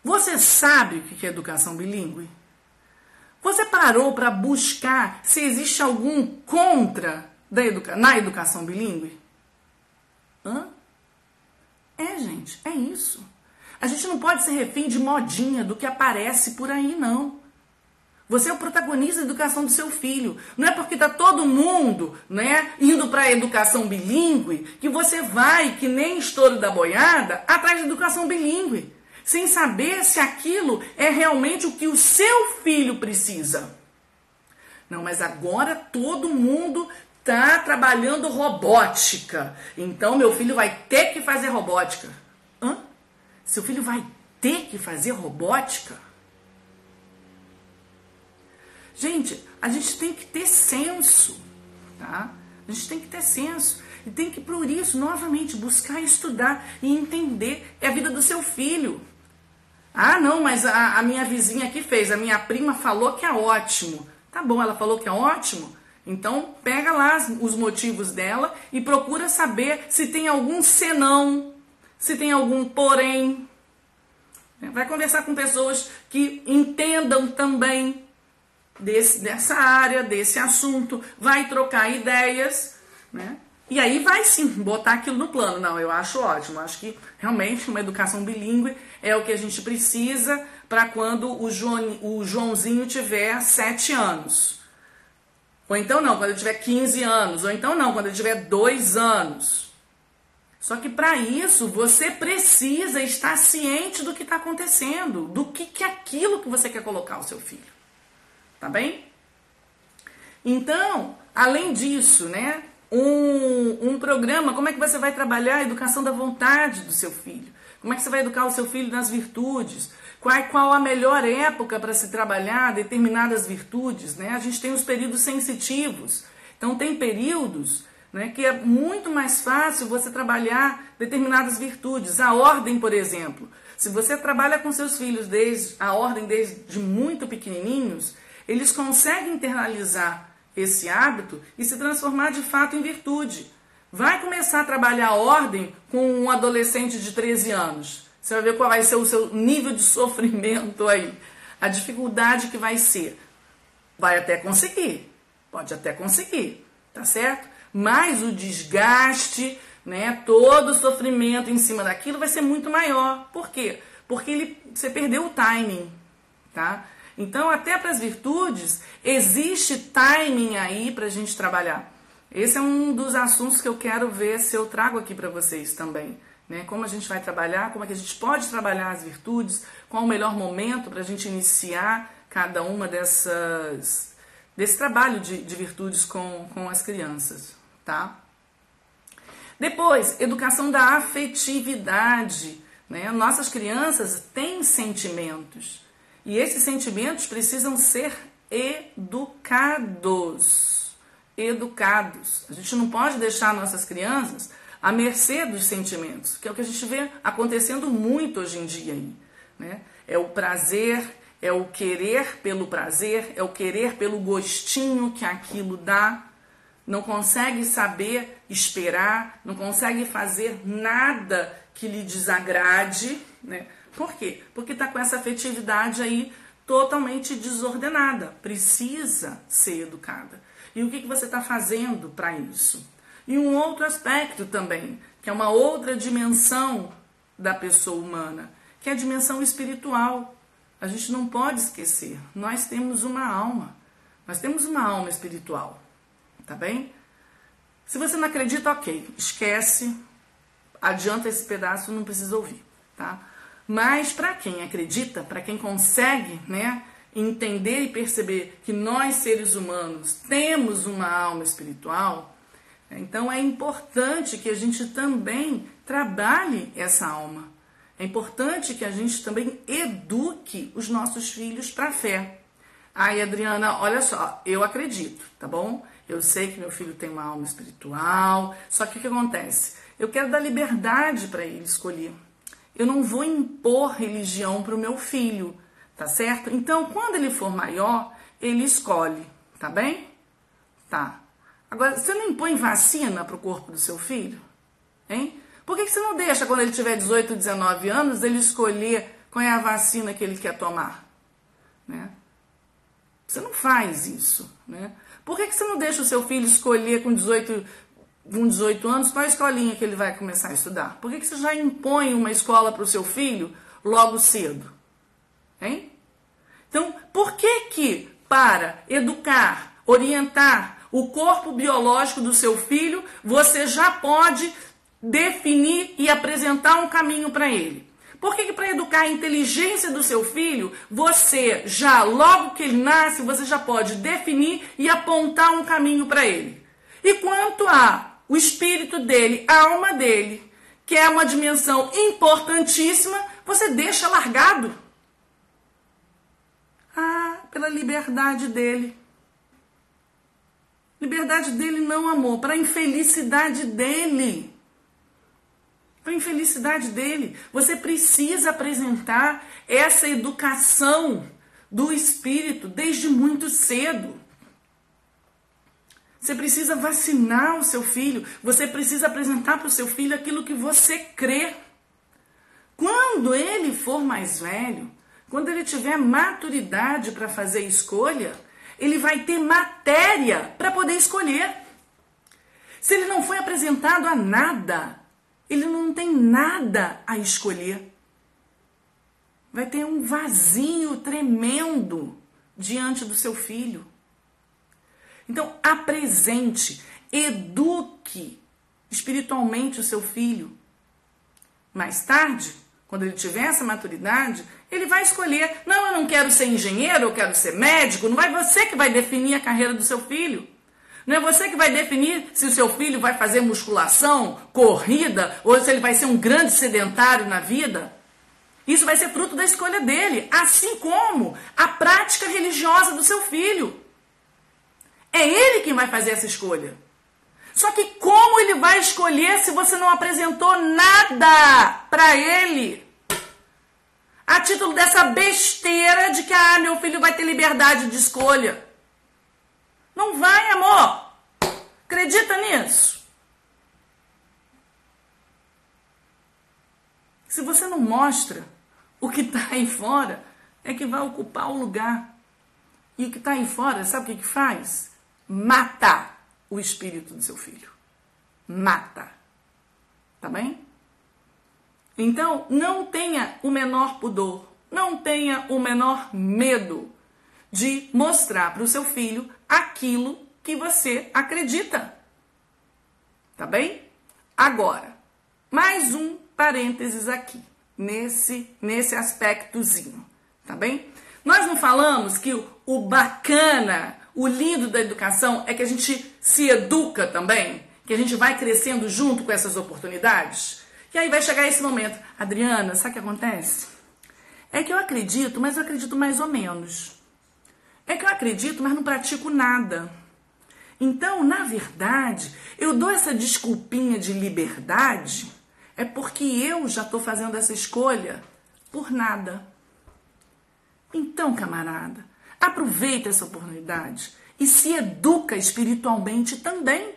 Você sabe o que é educação bilíngue? Você parou para buscar se existe algum contra na educação bilíngue? Gente, é isso. A gente não pode ser refém de modinha do que aparece por aí, não. Você é o protagonista da educação do seu filho. Não é porque está todo mundo, né, indo para a educação bilíngue que você vai, que nem estouro da boiada, atrás da educação bilíngue, sem saber se aquilo é realmente o que o seu filho precisa. Não, mas agora todo mundo está trabalhando robótica. Então meu filho vai ter que fazer robótica. Seu filho vai ter que fazer robótica? Gente, a gente tem que ter senso, tá? A gente tem que ter senso. E tem que, por isso, novamente, buscar estudar e entender a vida do seu filho. Não, mas a minha vizinha aqui fez, a minha prima falou que é ótimo. Tá bom, ela falou que é ótimo? Então, pega lá os motivos dela e procura saber se tem algum senão, se tem algum porém. Vai conversar com pessoas que entendam também dessa área, desse assunto. Vai trocar ideias, né? E aí vai sim botar aquilo no plano. Não, eu acho ótimo. Acho que realmente uma educação bilíngue é o que a gente precisa para quando o Joãozinho tiver 7 anos. Ou então não, quando ele tiver 15 anos. Ou então não, quando ele tiver 2 anos. Só que para isso você precisa estar ciente do que está acontecendo, do que é aquilo que você quer colocar ao seu filho. Tá bem? Então, além disso, né, um programa, como é que você vai trabalhar a educação da vontade do seu filho? Como é que você vai educar o seu filho nas virtudes? Qual a melhor época para se trabalhar determinadas virtudes, né? A gente tem os períodos sensitivos. Então, tem períodos, né, que é muito mais fácil você trabalhar determinadas virtudes. A ordem, por exemplo. Se você trabalha com seus filhos desde muito pequenininhos, eles conseguem internalizar esse hábito e se transformar de fato em virtude. Vai começar a trabalhar a ordem com um adolescente de 13 anos. Você vai ver qual vai ser o seu nível de sofrimento aí. A dificuldade que vai ser. Vai até conseguir. Pode até conseguir. Tá certo? Mas o desgaste, né, todo o sofrimento em cima daquilo vai ser muito maior. Por quê? Porque você perdeu o timing. Tá? Então, até para as virtudes, existe timing aí para a gente trabalhar. Esse é um dos assuntos que eu quero ver se eu trago aqui para vocês também. Né? Como a gente vai trabalhar, como é que a gente pode trabalhar as virtudes, qual o melhor momento para a gente iniciar cada uma desse trabalho de virtudes com as crianças. Tá? Depois, educação da afetividade. Né? Nossas crianças têm sentimentos. E esses sentimentos precisam ser educados. A gente não pode deixar nossas crianças à mercê dos sentimentos, que é o que a gente vê acontecendo muito hoje em dia aí, né? É o prazer, é o querer pelo prazer, é o querer pelo gostinho que aquilo dá, não consegue saber esperar, não consegue fazer nada que lhe desagrade, né? Por quê? Porque está com essa afetividade aí totalmente desordenada, precisa ser educada. E o que você está fazendo para isso? E um outro aspecto também, que é uma outra dimensão da pessoa humana, que é a dimensão espiritual. A gente não pode esquecer, nós temos uma alma espiritual, tá bem? Se você não acredita, ok, esquece, adianta esse pedaço, não precisa ouvir, tá? Mas para quem acredita, para quem consegue, né, entender e perceber que nós, seres humanos, temos uma alma espiritual, então é importante que a gente também trabalhe essa alma. É importante que a gente também eduque os nossos filhos para a fé. Aí, Adriana, olha só, eu acredito, tá bom? Eu sei que meu filho tem uma alma espiritual, só que o que acontece? Eu quero dar liberdade para ele escolher. Eu não vou impor religião para o meu filho, tá certo? Então, quando ele for maior, ele escolhe, tá bem? Tá. Agora, você não impõe vacina para o corpo do seu filho? Hein? Por que você não deixa, quando ele tiver 18, 19 anos, ele escolher qual é a vacina que ele quer tomar? Né? Você não faz isso. Né? Por que você não deixa o seu filho escolher com 18 anos qual a escolinha que ele vai começar a estudar? Por que você já impõe uma escola para o seu filho logo cedo? Hein? Então, por que para educar, orientar o corpo biológico do seu filho, você já pode definir e apresentar um caminho para ele? Por que para educar a inteligência do seu filho, você já, logo que ele nasce, você já pode definir e apontar um caminho para ele? E quanto o espírito dele, a alma dele, que é uma dimensão importantíssima, você deixa largado. Pela liberdade dele. Liberdade dele não, amor, para a infelicidade dele. Para a infelicidade dele. Você precisa apresentar essa educação do espírito desde muito cedo. Você precisa vacinar o seu filho. Você precisa apresentar para o seu filho aquilo que você crê. Quando ele for mais velho, quando ele tiver maturidade para fazer escolha, ele vai ter matéria para poder escolher. Se ele não foi apresentado a nada, ele não tem nada a escolher. Vai ter um vazio tremendo diante do seu filho. Então, apresente, eduque espiritualmente o seu filho. Mais tarde, quando ele tiver essa maturidade, ele vai escolher. Não, eu não quero ser engenheiro, eu quero ser médico. Não é você que vai definir a carreira do seu filho. Não é você que vai definir se o seu filho vai fazer musculação, corrida, ou se ele vai ser um grande sedentário na vida. Isso vai ser fruto da escolha dele, assim como a prática religiosa do seu filho. É ele quem vai fazer essa escolha. Só que como ele vai escolher se você não apresentou nada para ele? A título dessa besteira de que meu filho vai ter liberdade de escolha. Não vai, amor. Acredita nisso? Se você não mostra o que está aí fora, é que vai ocupar o lugar. E o que está aí fora, sabe o que faz? Mata o espírito do seu filho. Mata. Tá bem? Então, não tenha o menor pudor, não tenha o menor medo de mostrar para o seu filho aquilo que você acredita. Tá bem? Agora, mais um parênteses aqui, nesse aspectozinho. Tá bem? Nós não falamos que o bacana, o lindo da educação é que a gente se educa também, que a gente vai crescendo junto com essas oportunidades. E aí vai chegar esse momento. Adriana, sabe o que acontece? É que eu acredito, mas eu acredito mais ou menos. É que eu acredito, mas não pratico nada. Então, na verdade, eu dou essa desculpinha de liberdade, é porque eu já estou fazendo essa escolha por nada. Então, camarada, aproveita essa oportunidade e se educa espiritualmente também.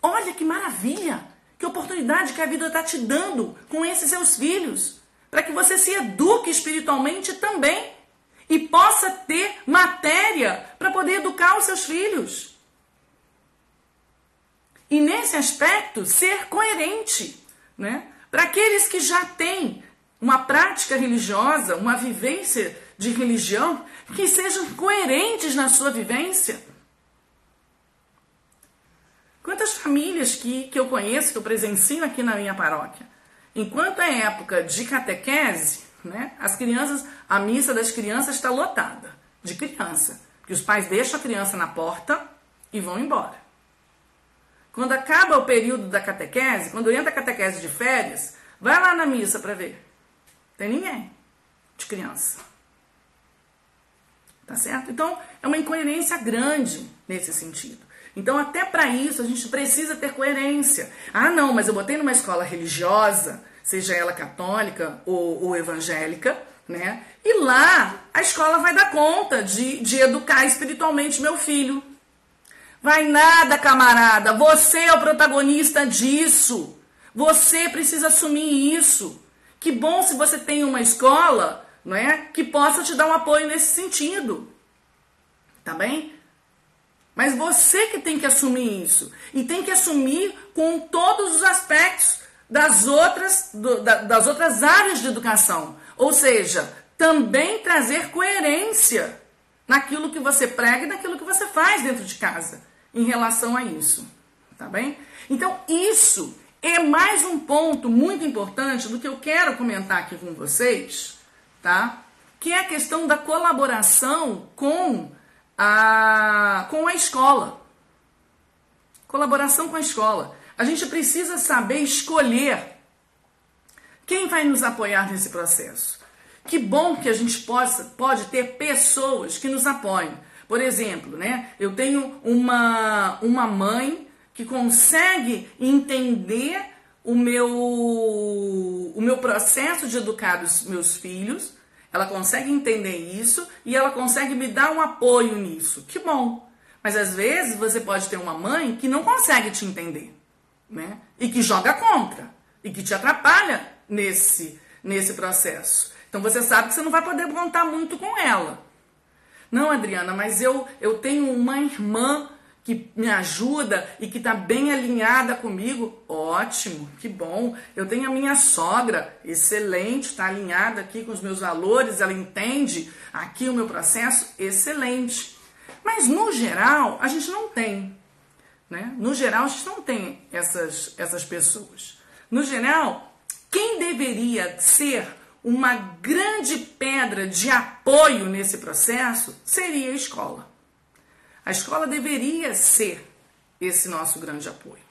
Olha que maravilha! Que oportunidade que a vida está te dando com esses seus filhos, para que você se eduque espiritualmente também e possa ter matéria para poder educar os seus filhos. E nesse aspecto, ser coerente, né? Para aqueles que já têm uma prática religiosa, uma vivência de religião, que sejam coerentes na sua vivência. Quantas famílias que eu conheço, que eu presencio aqui na minha paróquia, enquanto é época de catequese, né, as crianças, a missa das crianças está lotada de criança, que os pais deixam a criança na porta e vão embora. Quando acaba o período da catequese, quando entra a catequese de férias, vai lá na missa para ver. Tem ninguém de criança. Tá certo? Então, é uma incoerência grande nesse sentido. Então, até para isso, a gente precisa ter coerência. Não, mas eu botei numa escola religiosa, seja ela católica ou evangélica, né? E lá, a escola vai dar conta de educar espiritualmente meu filho. Vai nada, camarada. Você é o protagonista disso. Você precisa assumir isso. Que bom se você tem uma escola, não é, que possa te dar um apoio nesse sentido. Tá bem? Mas você que tem que assumir isso. E tem que assumir com todos os aspectos das outras áreas de educação. Ou seja, também trazer coerência naquilo que você prega e naquilo que você faz dentro de casa em relação a isso. Tá bem? Então, isso é mais um ponto muito importante do que eu quero comentar aqui com vocês, tá? Que é a questão da colaboração com a escola. Colaboração com a escola. A gente precisa saber escolher quem vai nos apoiar nesse processo. Que bom que a gente pode ter pessoas que nos apoiem. Por exemplo, né? Eu tenho uma mãe que consegue entender o meu processo de educar os meus filhos, ela consegue entender isso e ela consegue me dar um apoio nisso. Que bom! Mas às vezes você pode ter uma mãe que não consegue te entender, né? E que joga contra, e que te atrapalha nesse processo. Então você sabe que você não vai poder contar muito com ela. Não, Adriana, mas eu tenho uma irmã que me ajuda e que está bem alinhada comigo. Ótimo, que bom. Eu tenho a minha sogra, excelente, está alinhada aqui com os meus valores, ela entende aqui o meu processo, excelente. Mas no geral, a gente não tem, né? No geral, a gente não tem essas pessoas. No geral, quem deveria ser uma grande pedra de apoio nesse processo seria a escola. A escola deveria ser esse nosso grande apoio,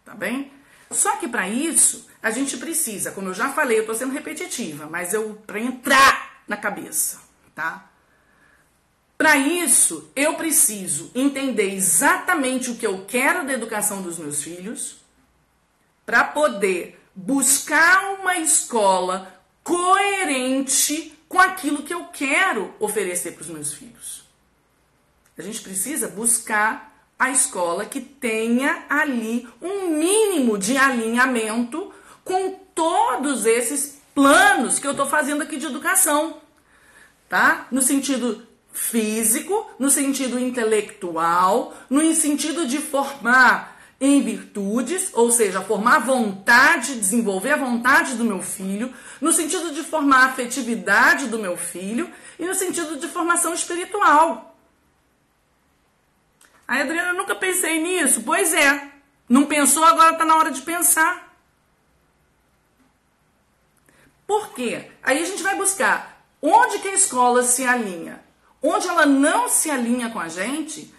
tá bem? Só que para isso, a gente precisa, como eu já falei, eu estou sendo repetitiva, mas para entrar na cabeça, tá? Para isso, eu preciso entender exatamente o que eu quero da educação dos meus filhos, para poder buscar uma escola coerente com aquilo que eu quero oferecer para os meus filhos. A gente precisa buscar a escola que tenha ali um mínimo de alinhamento com todos esses planos que eu estou fazendo aqui de educação, tá? No sentido físico, no sentido intelectual, no sentido de formar em virtudes, ou seja, formar vontade, desenvolver a vontade do meu filho, no sentido de formar a afetividade do meu filho e no sentido de formação espiritual. Aí, Adriana, eu nunca pensei nisso. Pois é, não pensou, agora está na hora de pensar. Por quê? Aí a gente vai buscar onde que a escola se alinha. Onde ela não se alinha com a gente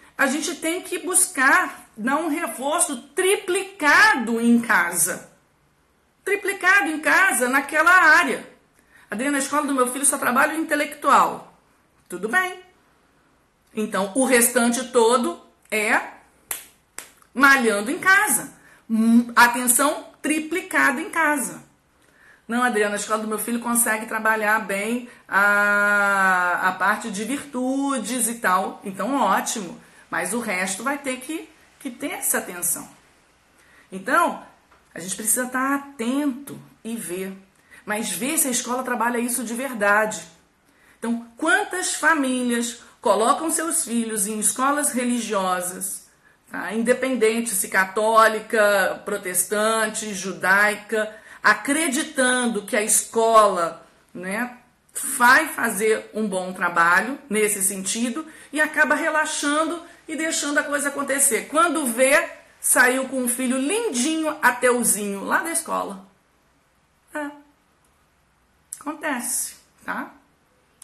tem que buscar dar um reforço triplicado em casa. Triplicado em casa naquela área. Adriana, na escola do meu filho só trabalha o intelectual. Tudo bem. Então, o restante todo é malhando em casa. Atenção triplicada em casa. Não, Adriana, a escola do meu filho consegue trabalhar bem a parte de virtudes e tal. Então, ótimo. Mas o resto vai ter que ter essa atenção. Então, a gente precisa estar atento e ver. Mas ver se a escola trabalha isso de verdade. Então, quantas famílias colocam seus filhos em escolas religiosas, tá? Independente se católica, protestante, judaica, acreditando que a escola, né, vai fazer um bom trabalho nesse sentido e acaba relaxando e deixando a coisa acontecer. Quando vê, saiu com um filho lindinho, ateuzinho, lá da escola. Acontece, tá?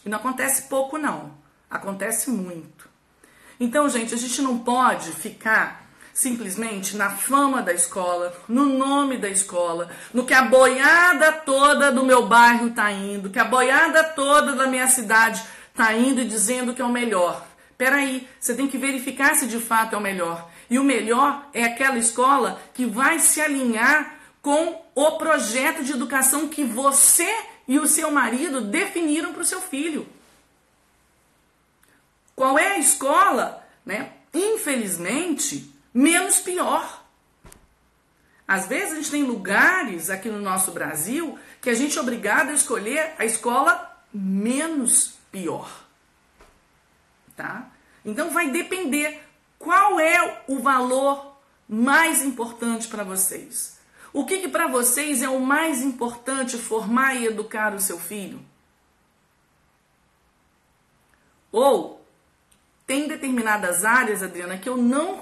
E não acontece pouco, não. Acontece muito. Então, gente, a gente não pode ficar simplesmente na fama da escola, no nome da escola, no que a boiada toda do meu bairro está indo, que a boiada toda da minha cidade está indo e dizendo que é o melhor. Peraí, você tem que verificar se de fato é o melhor. E o melhor é aquela escola que vai se alinhar com o projeto de educação que você e o seu marido definiram para o seu filho. Qual é a escola, né? Infelizmente, menos pior. Às vezes a gente tem lugares aqui no nosso Brasil que a gente é obrigado a escolher a escola menos pior, tá? Então vai depender qual é o valor mais importante para vocês. O que para vocês é o mais importante formar e educar o seu filho? Ou tem determinadas áreas, Adriana, que eu não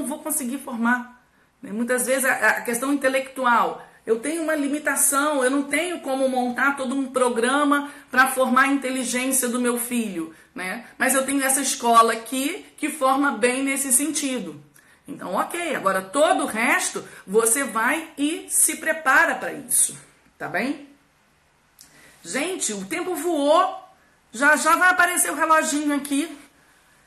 vou conseguir formar. Muitas vezes a questão intelectual, eu tenho uma limitação, eu não tenho como montar todo um programa para formar a inteligência do meu filho, né? Mas eu tenho essa escola aqui que forma bem nesse sentido. Então, ok, agora todo o resto você vai e se prepara para isso, tá bem? Gente, o tempo voou, já vai aparecer o reloginho aqui.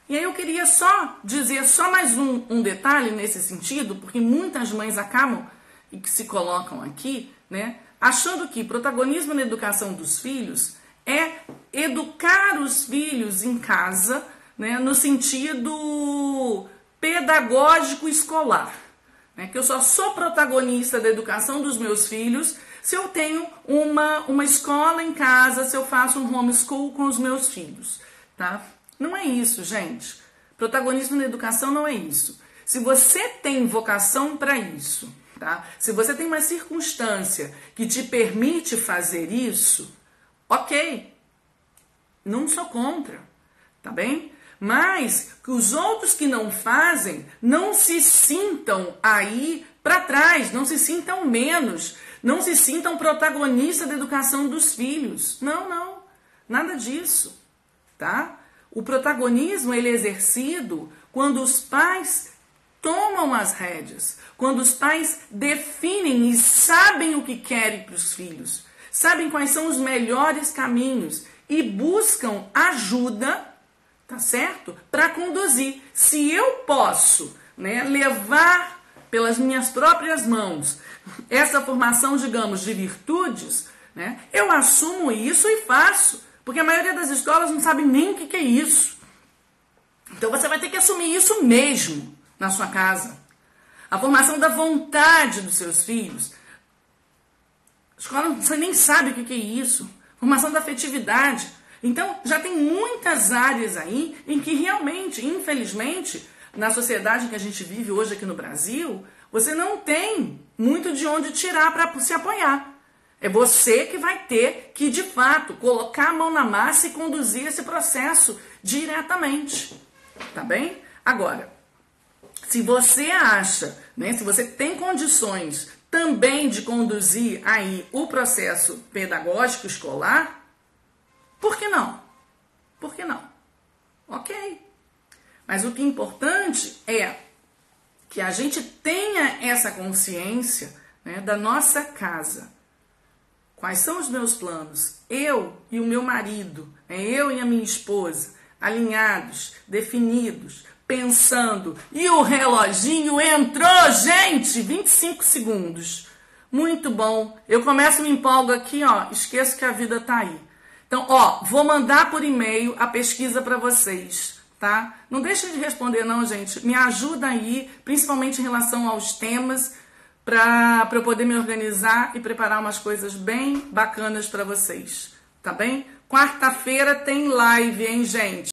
E aí eu queria só dizer só mais um detalhe nesse sentido, porque muitas mães acabam e que se colocam aqui, né, achando que protagonismo na educação dos filhos é educar os filhos em casa, né, no sentido pedagógico escolar, né, que eu só sou protagonista da educação dos meus filhos se eu tenho uma escola em casa, se eu faço um homeschool com os meus filhos, tá? Não é isso, gente. Protagonismo na educação não é isso. Se você tem vocação para isso, tá? Se você tem uma circunstância que te permite fazer isso, ok. Não sou contra, tá bem? Mas que os outros que não fazem não se sintam aí para trás, não se sintam menos, não se sintam protagonistas da educação dos filhos. Não, nada disso, tá? O protagonismo ele é exercido quando os pais tomam as rédeas, quando os pais definem e sabem o que querem para os filhos, sabem quais são os melhores caminhos e buscam ajuda, tá certo? Para conduzir. Se eu posso, né, levar pelas minhas próprias mãos essa formação, digamos, de virtudes, né, eu assumo isso e faço. Porque a maioria das escolas não sabe nem o que é isso. Então você vai ter que assumir isso mesmo na sua casa. A formação da vontade dos seus filhos. A escola você nem sabe o que é isso. Formação da afetividade. Então já tem muitas áreas aí em que realmente, infelizmente, na sociedade em que a gente vive hoje aqui no Brasil, você não tem muito de onde tirar para se apoiar. É você que vai ter que, de fato, colocar a mão na massa e conduzir esse processo diretamente, tá bem? Agora, se você acha, né, se você tem condições também de conduzir aí o processo pedagógico escolar, por que não? Por que não? Ok. Mas o que é importante é que a gente tenha essa consciência, né, da nossa casa. Quais são os meus planos? Eu e o meu marido, eu e a minha esposa, alinhados, definidos, pensando. E o reloginho entrou, gente! 25 segundos. Muito bom. Eu começo, me empolgo aqui, ó, esqueço que a vida tá aí. Então, ó, vou mandar por e-mail a pesquisa para vocês, tá? Não deixem de responder não, gente. Me ajuda aí, principalmente em relação aos temas, para eu poder me organizar e preparar umas coisas bem bacanas para vocês, tá bem? Quarta-feira tem live, hein, gente?